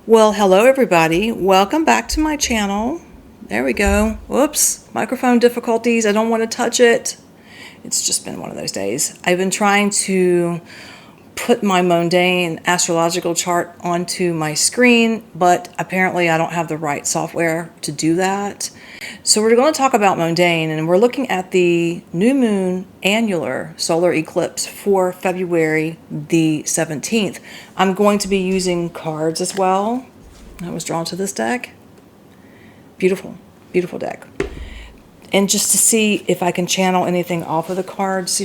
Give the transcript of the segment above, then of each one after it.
Well, hello everybody. Welcome back to my channel. There we go. Whoops, microphone difficulties. I don't want to touch it. It's just been one of those days. I've been trying to put my Mundane astrological chart onto my screen, but apparently I don't have the right software to do that. So we're going to talk about Mundane, and we're looking at the new moon annular solar eclipse for February the 17th. I'm going to be using cards as well. I was drawn to this deck. Beautiful, beautiful deck. And just to see if I can channel anything off of the cards,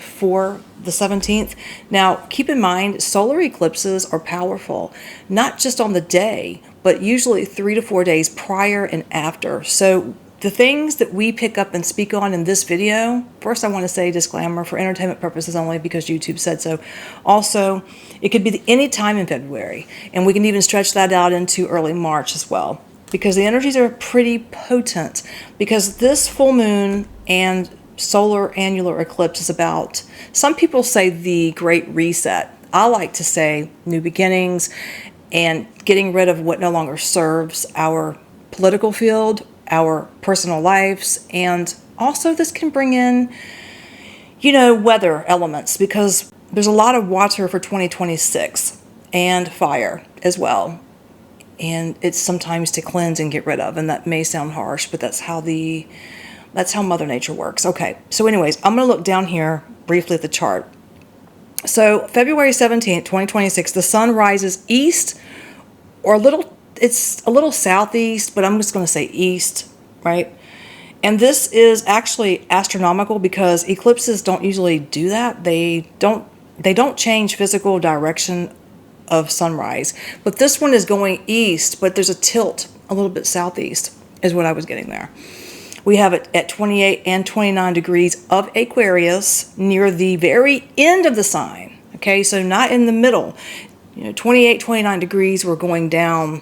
for the 17th. Now, keep in mind, solar eclipses are powerful, not just on the day, but usually 3 to 4 days prior and after. So the things that we pick up and speak on in this video, first I want to say disclaimer, for entertainment purposes only, because YouTube said so. Also, it could be any time in February, and we can even stretch that out into early March as well, because the energies are pretty potent, because this full moon and solar annular eclipse is about, some people say, the Great Reset. I like to say new beginnings and getting rid of what no longer serves our political field, our personal lives, and also this can bring in, weather elements, because there's a lot of water for 2026 and fire as well. And it's sometimes to cleanse and get rid of, and that may sound harsh, but that's how Mother Nature works. Okay, so anyways, I'm going to look down here briefly at the chart. So February 17th, 2026, the sun rises east, or it's a little southeast, but I'm just going to say east, right? And this is actually astronomical because eclipses don't usually do that. They don't change physical direction of sunrise. But this one is going east, but there's a tilt a little bit southeast is what I was getting there. We have it at 28 and 29 degrees of Aquarius, near the very end of the sign. Okay, so not in the middle. 28, 29 degrees, we're going down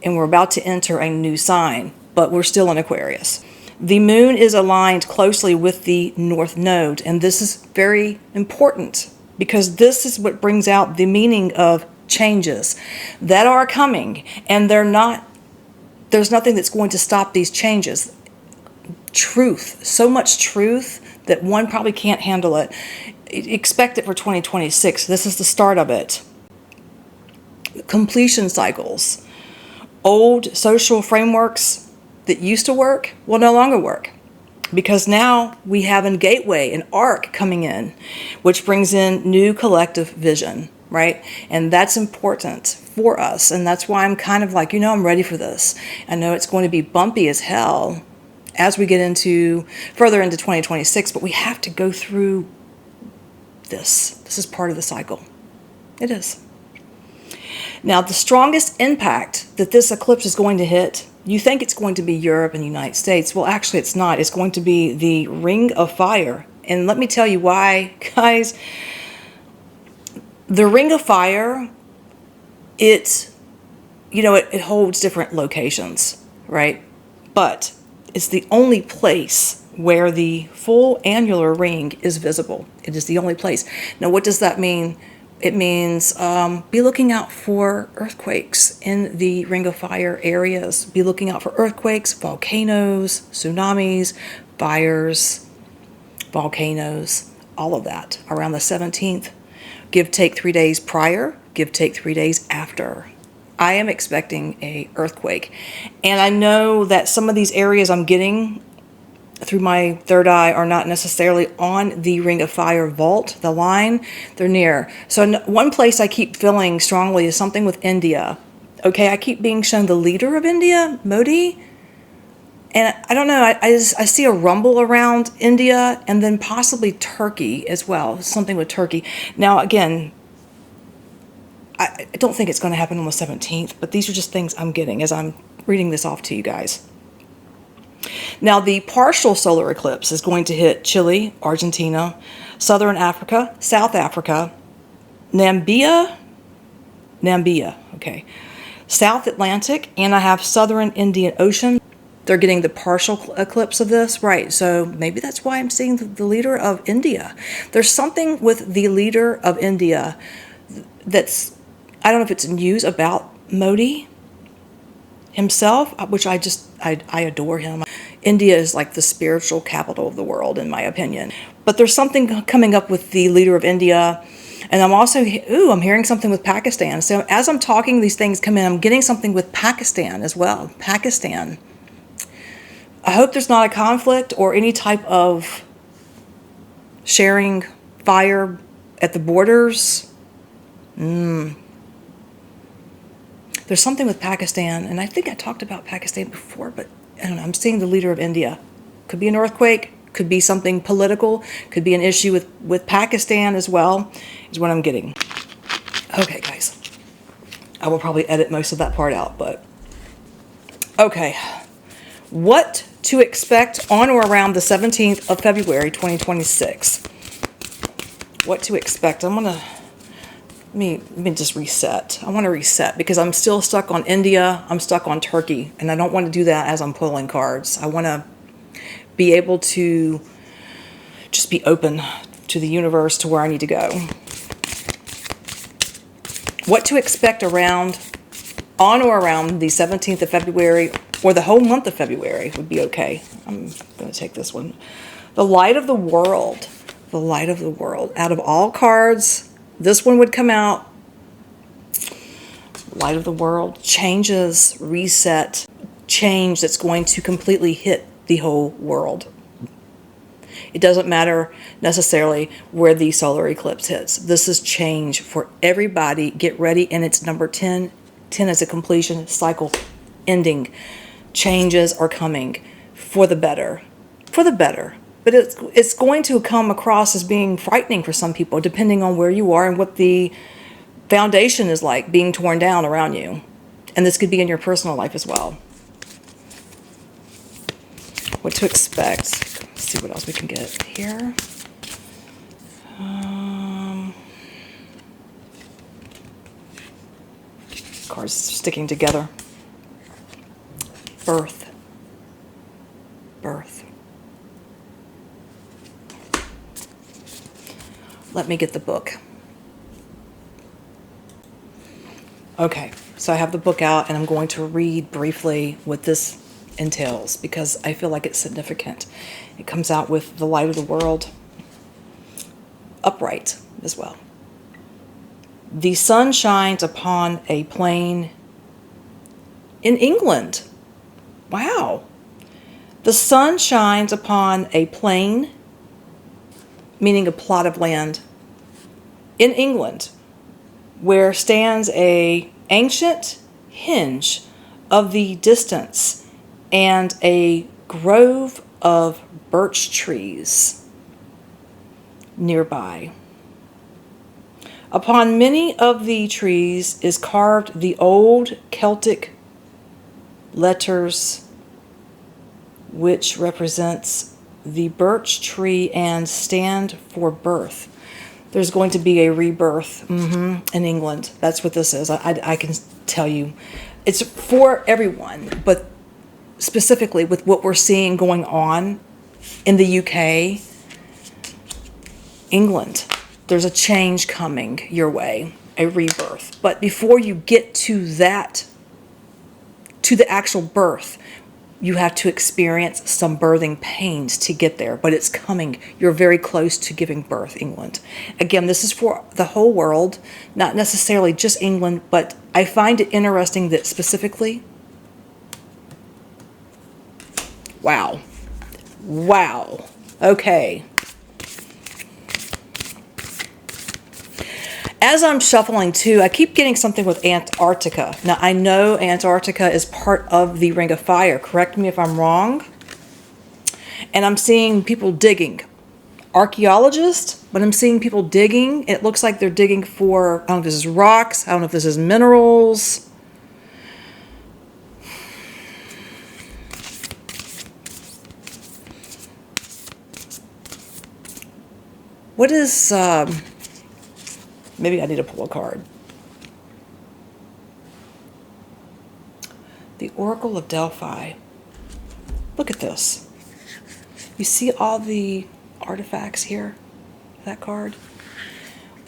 and we're about to enter a new sign, but we're still in Aquarius. The moon is aligned closely with the North Node, and this is very important because this is what brings out the meaning of changes that are coming, and there's nothing that's going to stop these changes. Truth, so much truth that one probably can't handle it. Expect it for 2026. This is the start of it. Completion cycles. Old social frameworks that used to work will no longer work, because now we have a gateway, an arc coming in, which brings in new collective vision, right? And that's important for us. And that's why I'm kind of like, I'm ready for this. I know it's going to be bumpy as hell as we get further into 2026, but we have to go through this. This is part of the cycle. It is. Now, the strongest impact that this eclipse is going to hit, you think it's going to be Europe and the United States. Well, actually, it's not. It's going to be the Ring of Fire. And let me tell you why, guys. The Ring of Fire, it holds different locations, right? But it's the only place where the full annular ring is visible. It is the only place. Now, what does that mean? It means be looking out for earthquakes in the Ring of Fire areas. Be looking out for earthquakes, volcanoes, tsunamis, fires, volcanoes, all of that around the 17th. Give, take 3 days prior, give, take 3 days after. I am expecting an earthquake. And I know that some of these areas I'm getting through my third eye are not necessarily on the Ring of Fire vault, the line. They're near. So one place I keep feeling strongly is something with India. Okay, I keep being shown the leader of India, Modi. And I don't know, I see a rumble around India, and then possibly Turkey as well. Something with Turkey. Now, again, I don't think it's going to happen on the 17th, but these are just things I'm getting as I'm reading this off to you guys. Now, the partial solar eclipse is going to hit Chile, Argentina, Southern Africa, South Africa, Namibia, okay, South Atlantic, and I have Southern Indian Ocean. They're getting the partial eclipse of this, right? So maybe that's why I'm seeing the leader of India. There's something with the leader of India that's, I don't know if it's news about Modi himself, which I adore him. India is like the spiritual capital of the world, in my opinion. But there's something coming up with the leader of India. And I'm also, I'm hearing something with Pakistan. So as I'm talking, these things come in, I'm getting something with Pakistan as well. Pakistan. I hope there's not a conflict or any type of sharing fire at the borders. There's something with Pakistan, and I think I talked about Pakistan before, but I don't know. I'm seeing the leader of India. Could be an earthquake, could be something political, could be an issue with Pakistan as well, is what I'm getting. Okay, guys. I will probably edit most of that part out, but okay. What to expect on or around the 17th of February, 2026. What to expect. Let me just reset. I want to reset because I'm still stuck on India. I'm stuck on Turkey, and I don't want to do that as I'm pulling cards. I want to be able to just be open to the universe, to where I need to go. What to expect on or around the 17th of February, or the whole month of February would be okay. I'm going to take this one. The light of the world. The light of the world. Out of all cards, this one would come out. Light of the world. Changes, reset, change that's going to completely hit the whole world. It doesn't matter necessarily where the solar eclipse hits. This is change for everybody. Get ready. And it's number 10. 10 is a completion cycle ending. Changes are coming for the better. For the better. But it's going to come across as being frightening for some people, depending on where you are and what the foundation is like being torn down around you. And this could be in your personal life as well. What to expect. Let's see what else we can get here. Cards sticking together. Birth. Birth. Let me get the book. Okay, so I have the book out, and I'm going to read briefly what this entails because I feel like it's significant. It comes out with the light of the world, upright as well. The sun shines upon a plain in England. Wow. The sun shines upon a plain, meaning a plot of land, in England, where stands a ancient hinge of the distance and a grove of birch trees nearby. Upon many of the trees is carved the old Celtic letters, which represents the birch tree and stand for birth. There's going to be a rebirth in England. That's what this is. I can tell you. It's for everyone, but specifically with what we're seeing going on in the UK, England. There's a change coming your way, a rebirth. But before you get to that, to the actual birth, you have to experience some birthing pains to get there, but it's coming. You're very close to giving birth, England. Again, this is for the whole world, not necessarily just England, but I find it interesting that specifically, wow. Okay. As I'm shuffling too, I keep getting something with Antarctica. Now, I know Antarctica is part of the Ring of Fire. Correct me if I'm wrong. And I'm seeing people digging. Archaeologists, but I'm seeing people digging. It looks like they're digging for, I don't know if this is rocks. I don't know if this is minerals. What is... maybe I need to pull a card. The Oracle of Delphi. Look at this. You see all the artifacts here? That card?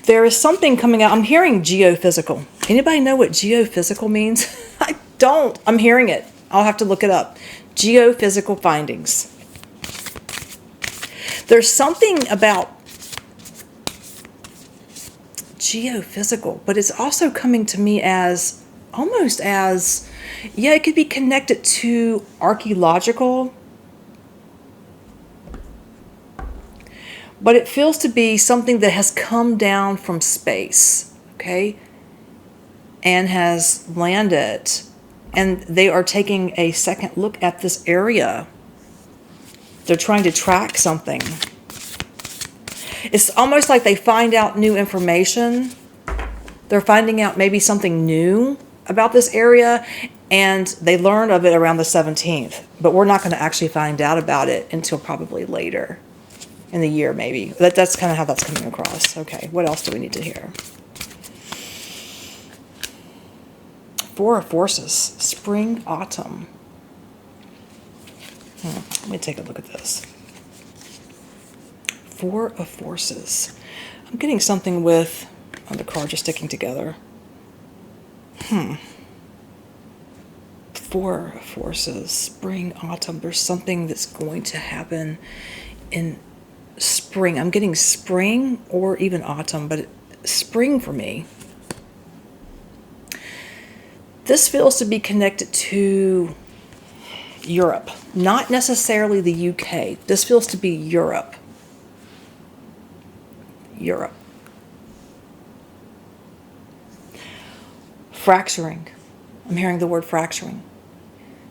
There is something coming out. I'm hearing geophysical. Anybody know what geophysical means? I don't. I'm hearing it. I'll have to look it up. Geophysical findings. There's something about geophysical, but it's also coming to me as almost as, yeah, it could be connected to archaeological, but it feels to be something that has come down from space, okay, and has landed, and they are taking a second look at this area. They're trying to track something. It's almost like they find out new information. They're finding out maybe something new about this area, and they learned of it around the 17th, but we're not going to actually find out about it until probably later in the year, maybe. That's kind of how that's coming across. Okay, what else do we need to hear? Four of Forces, spring, autumn. Let me take a look at this. Four of Forces. I'm getting something with, the cards are sticking together. Four of Forces, spring, autumn. There's something that's going to happen in spring. I'm getting spring or even autumn, but spring for me. This feels to be connected to Europe, not necessarily the UK. This feels to be Europe. Europe. Fracturing. I'm hearing the word fracturing.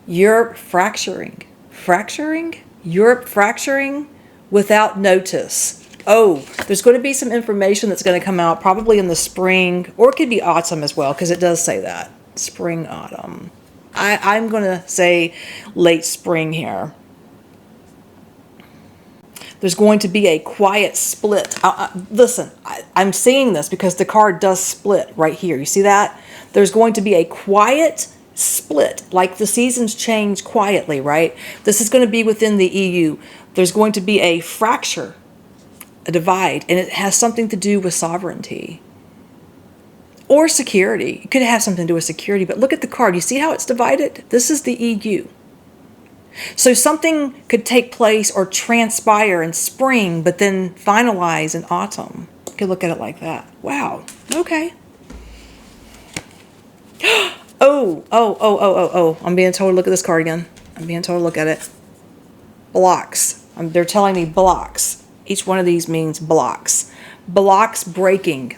Europe fracturing. Fracturing? Europe fracturing without notice. Oh, there's going to be some information that's going to come out probably in the spring, or it could be autumn as well, because it does say that. Spring, autumn. I'm going to say late spring here. There's going to be a quiet split. Listen, I'm seeing this because the card does split right here. You see that? There's going to be a quiet split, like the seasons change quietly, right? This is going to be within the EU. There's going to be a fracture, a divide, and it has something to do with sovereignty or security. It could have something to do with security, but look at the card. You see how it's divided? This is the EU. So something could take place or transpire in spring, but then finalize in autumn. You could look at it like that. Wow. Okay. Oh. I'm being told to look at this card again. I'm being told to look at it. Blocks. They're telling me blocks. Each one of these means blocks. Blocks breaking.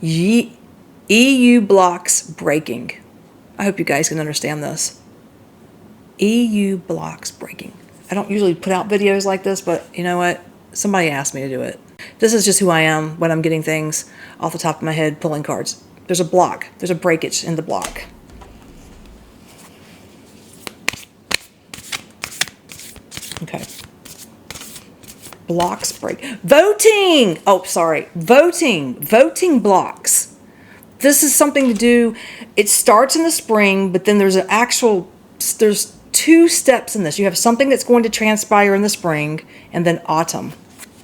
EU blocks breaking. I hope you guys can understand this. EU blocks breaking. I don't usually put out videos like this, but you know what? Somebody asked me to do it. This is just who I am when I'm getting things off the top of my head, pulling cards. There's a block. There's a breakage in the block. Okay. Blocks break. Voting! Oh, sorry. Voting. Voting blocks. This is something to do, it starts in the spring, but then there's there's two steps in this. You have something that's going to transpire in the spring, and then autumn.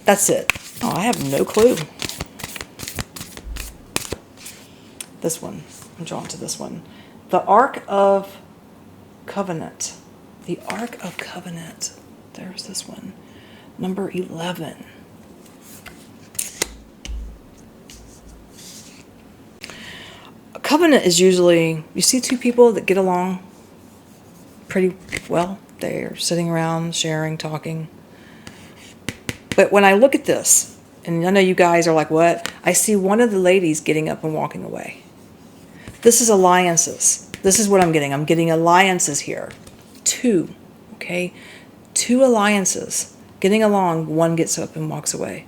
That's it. Oh, I have no clue. This one. I'm drawn to this one. The Ark of Covenant. The Ark of Covenant. There's this one. Number 11. A covenant is usually, you see two people that get along pretty well. They're sitting around, sharing, talking. But when I look at this, and I know you guys are like, what? I see one of the ladies getting up and walking away. This is alliances. This is what I'm getting. I'm getting alliances here. Two, okay? Two alliances. Getting along, one gets up and walks away.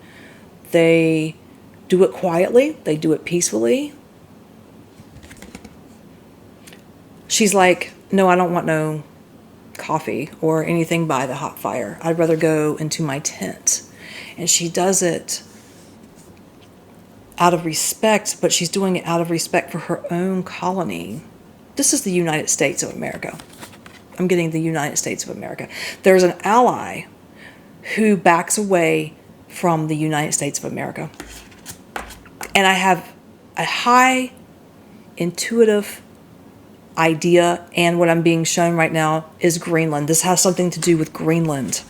They do it quietly. They do it peacefully. She's like, no, I don't want no coffee or anything by the hot fire. I'd rather go into my tent. And she does it out of respect, but she's doing it out of respect for her own colony. This is the United States of America. I'm getting the United States of America. There's an ally who backs away from the United States of America. And I have a high intuitive idea, and what I'm being shown right now is Greenland. This has something to do with Greenland.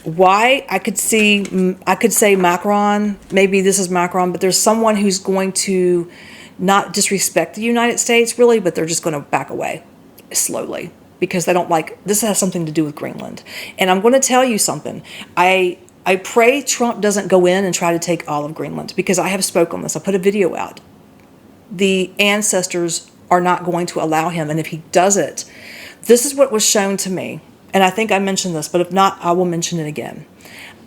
Why? I could say Macron, maybe this is Macron, but there's someone who's going to not disrespect the United States really, but they're just going to back away slowly because they don't like, this has something to do with Greenland. And I'm going to tell you something. I pray Trump doesn't go in and try to take all of Greenland, because I have spoken on this. I put a video out. The ancestors are not going to allow him. And if he does it, this is what was shown to me. And I think I mentioned this, but if not, I will mention it again.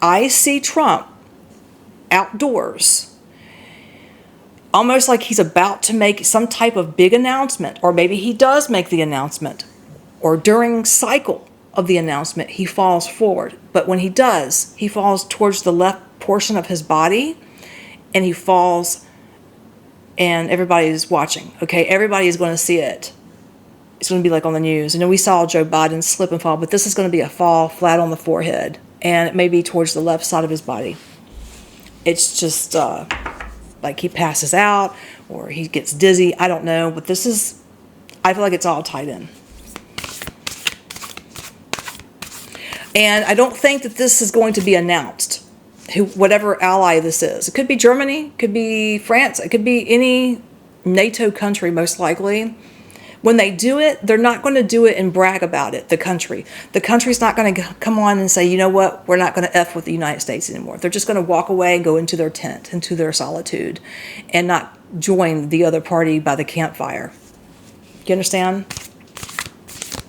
I see Trump outdoors, almost like he's about to make some type of big announcement, or maybe he does make the announcement, or during cycle of the announcement, he falls forward. But when he does, he falls towards the left portion of his body, and he falls, and everybody is watching. Okay, everybody is going to see it. It's going to be like on the news. You know, we saw Joe Biden slip and fall, but this is going to be a fall flat on the forehead, and it may be towards the left side of his body. It's just like he passes out or he gets dizzy. I don't know, but this is, I feel like it's all tied in. And I don't think that this is going to be announced, whatever ally this is. It could be Germany, it could be France, it could be any NATO country most likely. When they do it, they're not going to do it and brag about it, the country. The country's not going to come on and say, you know what, we're not going to F with the United States anymore. They're just going to walk away and go into their tent, into their solitude, and not join the other party by the campfire. You understand?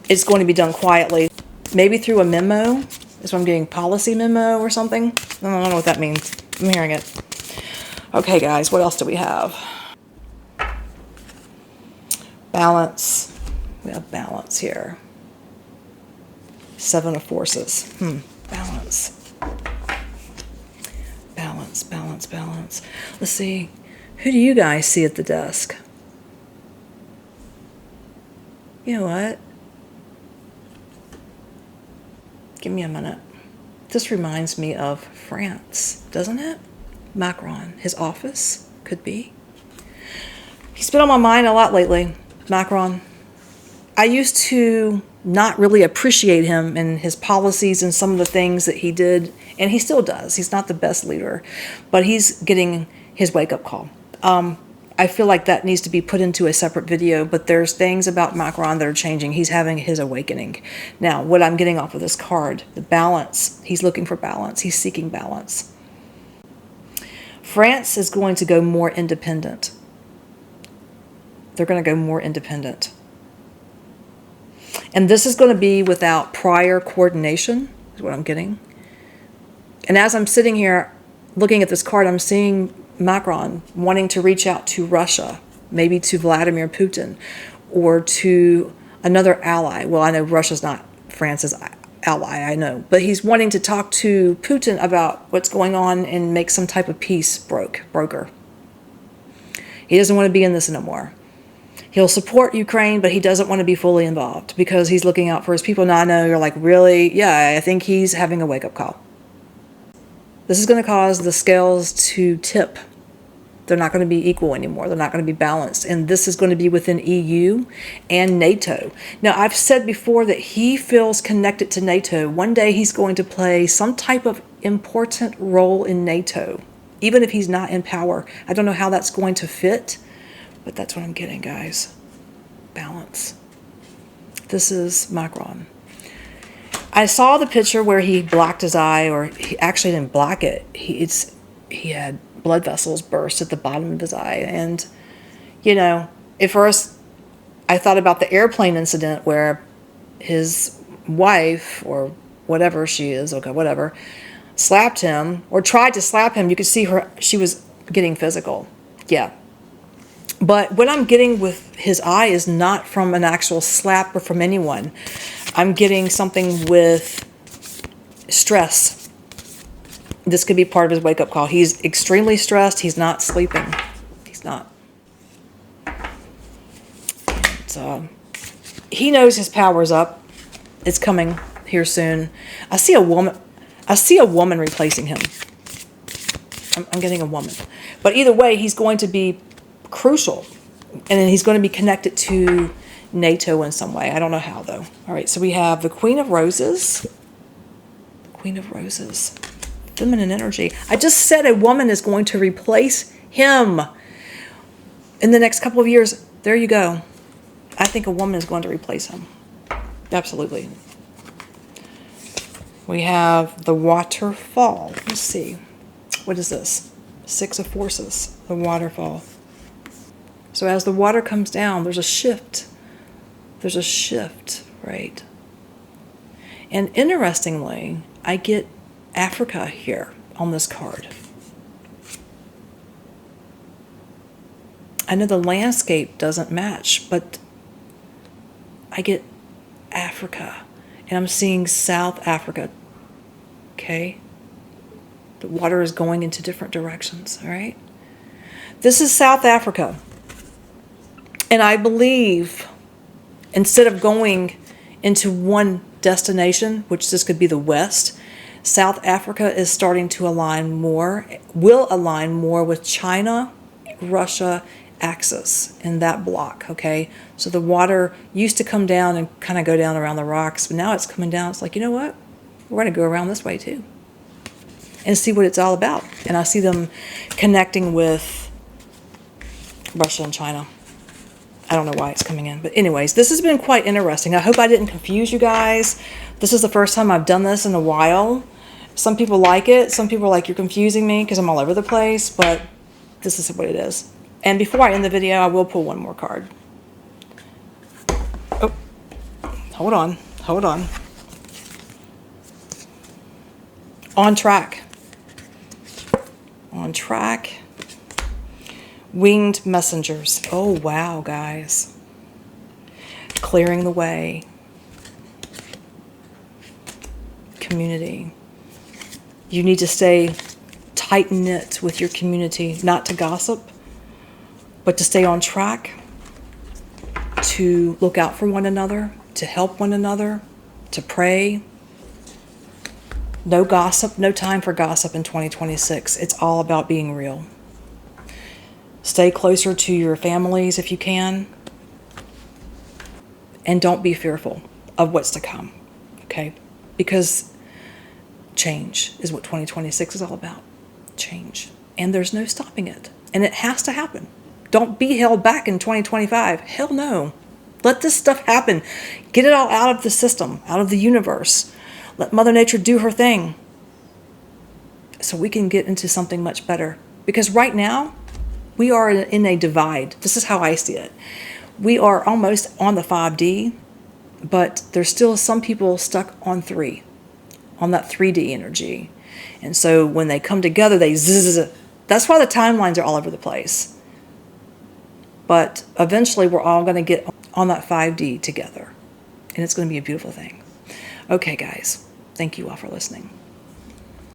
It's going to be done quietly. Maybe through a memo. That's what I'm getting, policy memo or something. I don't know what that means. I'm hearing it. Okay, guys, what else do we have? Balance. We have balance here. Seven of Forces. Balance. Balance, balance, balance. Let's see. Who do you guys see at the desk? You know what? Give me a minute. This reminds me of France, doesn't it? Macron. His office could be. He's been on my mind a lot lately. Macron. I used to not really appreciate him and his policies and some of the things that he did, and he still does. He's not the best leader, but he's getting his wake-up call. I feel like that needs to be put into a separate video, but there's things about Macron that are changing. He's having his awakening. Now, what I'm getting off of this card, the balance, he's looking for balance. He's seeking balance. France is going to go more independent. They're going to go more independent. And this is going to be without prior coordination, is what I'm getting. And as I'm sitting here looking at this card, I'm seeing Macron wanting to reach out to Russia, maybe to Vladimir Putin, or to another ally. Well, I know Russia's not France's ally, I know. But he's wanting to talk to Putin about what's going on and make some type of peace broker. He doesn't want to be in this no more. He'll support Ukraine, but he doesn't want to be fully involved because he's looking out for his people. Now I know you're like, really? Yeah, I think he's having a wake-up call. This is going to cause the scales to tip. They're not going to be equal anymore. They're not going to be balanced. And this is going to be within EU and NATO. Now, I've said before that he feels connected to NATO. One day he's going to play some type of important role in NATO, even if he's not in power. I don't know how that's going to fit. But that's what I'm getting, guys. Balance. This is Macron. I saw the picture where he blacked his eye, or he actually didn't black it. He had blood vessels burst at the bottom of his eye. And, you know, at first I thought about the airplane incident where his wife, or whatever she is, okay, whatever, slapped him, or tried to slap him. You could see her, she was getting physical. Yeah. But what I'm getting with his eye is not from an actual slap or from anyone. I'm getting something with stress. This could be part of his wake-up call. He's extremely stressed. He's not sleeping. He's not. So he knows his power's up. It's coming here soon. I see a woman replacing him. I'm getting a woman. But either way, he's going to be crucial. And then he's going to be connected to NATO in some way. I don't know how, though. All right, so we have the Queen of Roses. Queen of Roses. Feminine energy. I just said a woman is going to replace him in the next couple of years. There you go. I think a woman is going to replace him. Absolutely. We have the waterfall. Let's see. What is this? Six of Forces. The waterfall. So as the water comes down, there's a shift. There's a shift, right? And interestingly, I get Africa here on this card. I know the landscape doesn't match, but I get Africa. And I'm seeing South Africa. Okay? The water is going into different directions, all right? This is South Africa. And I believe instead of going into one destination, which this could be the West, South Africa is starting to align more, will align more with China, Russia axis in that block, okay? So the water used to come down and kind of go down around the rocks, but now it's coming down. It's like, you know what? We're going to go around this way too and see what it's all about. And I see them connecting with Russia and China. I don't know why it's coming in. But anyways, this has been quite interesting. I hope I didn't confuse you guys. This is the first time I've done this in a while. Some people like it. Some people are like, you're confusing me because I'm all over the place. But this is what it is. And before I end the video, I will pull one more card. Oh, hold on. Hold on. On track. On track. Winged messengers. Oh, wow, guys. Clearing the way. Community. You need to stay tight-knit with your community, not to gossip, but to stay on track, to look out for one another, to help one another, to pray. No gossip, no time for gossip in 2026. It's all about being real. Stay closer to your families if you can. And don't be fearful of what's to come. Okay? Because change is what 2026 is all about. Change. And there's no stopping it. And it has to happen. Don't be held back in 2025. Hell no. Let this stuff happen. Get it all out of the system, out of the universe. Let Mother Nature do her thing. So we can get into something much better. Because right now, we are in a divide. This is how I see it. We are almost on the 5D, but there's still some people stuck on 3, on that 3D energy. And so when they come together, they zzz. That's why the timelines are all over the place. But eventually we're all going to get on that 5D together. And it's going to be a beautiful thing. Okay, guys. Thank you all for listening.